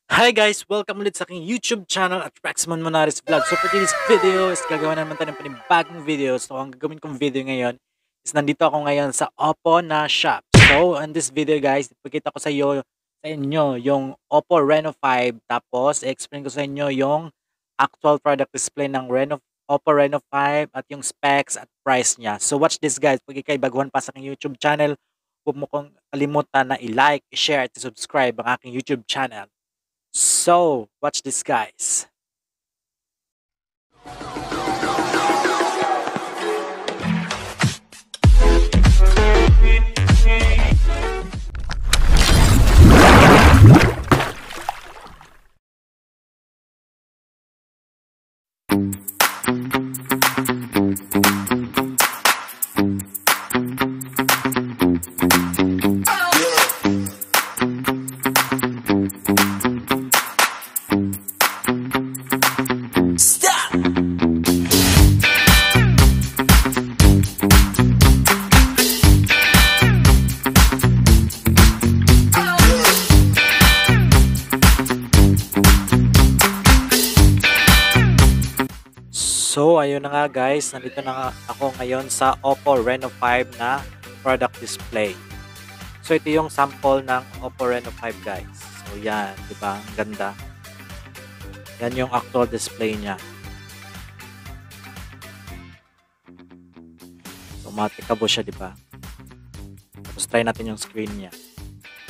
Hi guys! Welcome ulit sa aking YouTube channel at Rexman Monares Vlog. So for today's video is gagawa na naman tayo ng panibagong video. So ang gagawin kong video ngayon is nandito ako ngayon sa Oppo na shop. So in this video guys, ipakita ko sa inyo yung Oppo Reno 5. Tapos i-explain ko sa inyo yung actual product display ng Oppo Reno 5 at yung specs at price niya. So watch this guys. Pag ikay baguhan pa sa aking YouTube channel, huwag mo kong kalimutan na i-like, i-share at i-subscribe ang aking YouTube channel. So, watch this guys. So, ayun na nga guys, nandito na nga ako ngayon sa Oppo Reno 5 na product display. So, ito yung sample ng Oppo Reno 5 guys. So, yan, di ba? Ang ganda. Yan yung actual display niya. So, matikabo siya, di ba? Tapos, try natin yung screen niya.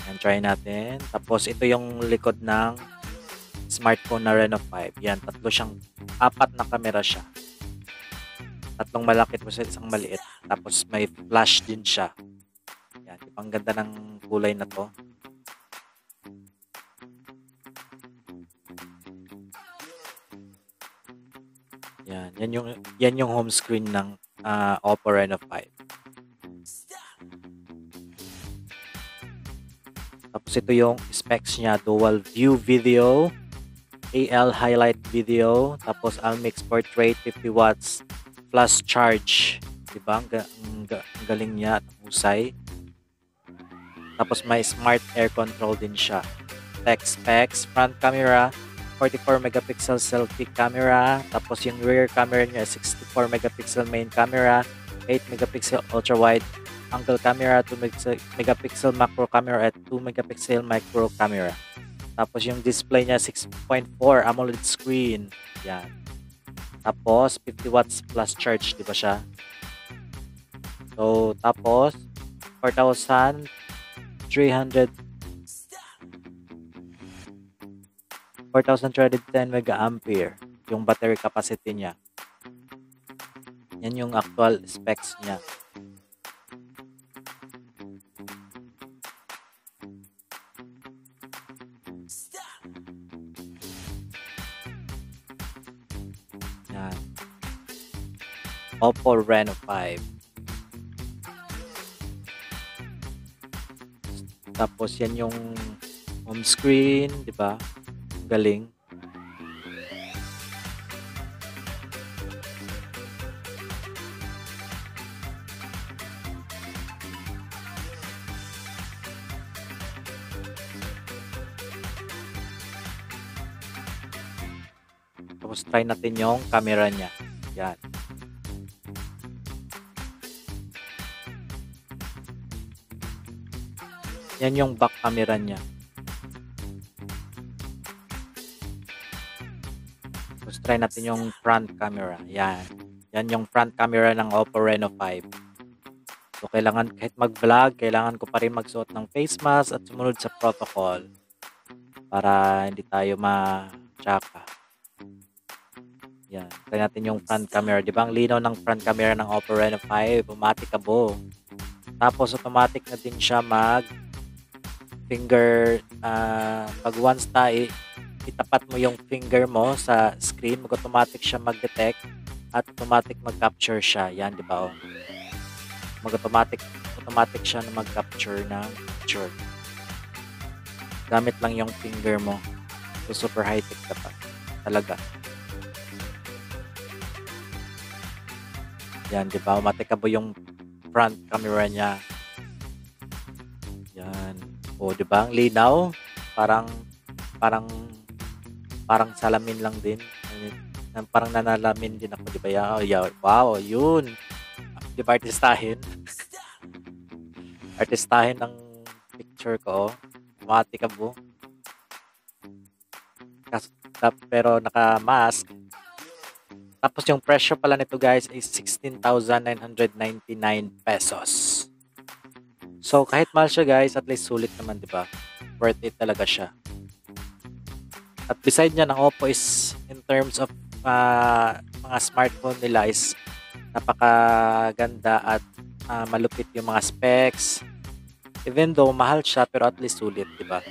Yan, try natin. Tapos, ito yung likod ng smartphone na Reno 5. Yan, apat na camera siya. Tatlong malaki tapos isang maliit. Tapos may flash din siya. Yan, ang ganda ng kulay na to. Yan yung home screen ng Oppo Reno 5. Tapos ito yung specs niya, dual view video, AL highlight video, tapos Almix portrait 50 watts plus charge. Diba? Ang galing niya at husay. Tapos may smart air control din siya. Tech specs, front camera, 44 megapixel selfie camera. Tapos yung rear camera niya, 64 megapixel main camera, 8 megapixel ultra wide angle camera, 2 megapixel macro camera at 2 megapixel micro camera. Tapos yung display niya 6.4 AMOLED screen. Yan. Tapos 50 watts plus charge, di ba siya? So, tapos 4,310 mAh yung battery capacity niya. Yan yung actual specs niya. Yan. Oppo Reno 5. Tapos yan yung home screen, di ba? Galing. Tapos try natin yung camera niya. Yan. Yan yung back camera niya. Tapos try natin yung front camera. Yan. Yan yung front camera ng Oppo Reno 5. So kailangan kahit mag-vlog, kailangan ko pa rin magsuot ng face mask at sumunod sa protocol para hindi tayo ma-tsaka. Yan. Try natin yung front camera. Di ba ang linaw ng front camera ng Oppo Reno 5? Automatic abo. Tapos automatic na din siya finger, pag once na itapat mo yung finger mo sa screen, mag-automatic siya mag-detect at automatic mag-capture siya. Yan, di ba? Mag-automatic siya na mag-capture ng picture. Gamit lang yung finger mo. So, super high-tech ka pa. Talaga. Yan, di ba? Matikabo yung front camera niya. Yan. O, di ba? Ang linaw. Parang Parang parang salamin lang din. Parang nanalamin din ako, di ba? Wow, yun. Di ba artistahin? Artistahin ng picture ko. Mati ka po. Pero naka-mask. Tapos yung presyo pala nito guys is 16,999 pesos. So kahit mahal siya guys, at least sulit naman, di ba? Worth it talaga siya. At beside niya ng Oppo is in terms of mga smartphone nila is napakaganda at malupit yung mga specs. Even though mahal siya pero at least sulit, di ba?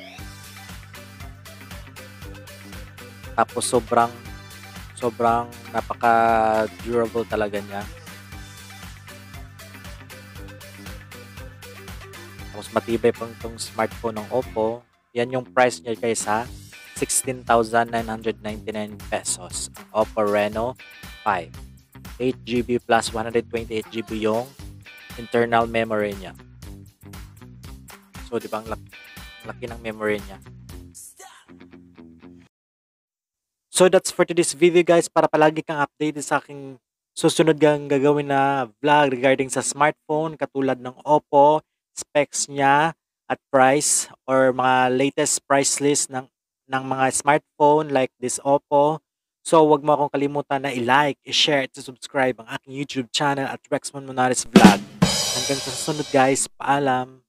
Tapos sobrang napaka-durable talaga niya. Tapos matibay pang itong smartphone ng Oppo. Yan yung price niya guys ha. 16,999 pesos. Ang Oppo Reno 5. 8GB plus 128GB yung internal memory niya. So, di ba ang laki ng memory niya. So, that's for today's video guys. Para palagi kang updated sa aking susunod kang gagawin na vlog regarding sa smartphone katulad ng Oppo, specs niya at price or mga latest price list ng mga smartphone like this Oppo. So, wag mo akong kalimutan na i-like, i-share, at subscribe ang aking YouTube channel at Rexmon Monares Vlog. Hanggang sa susunod guys, paalam!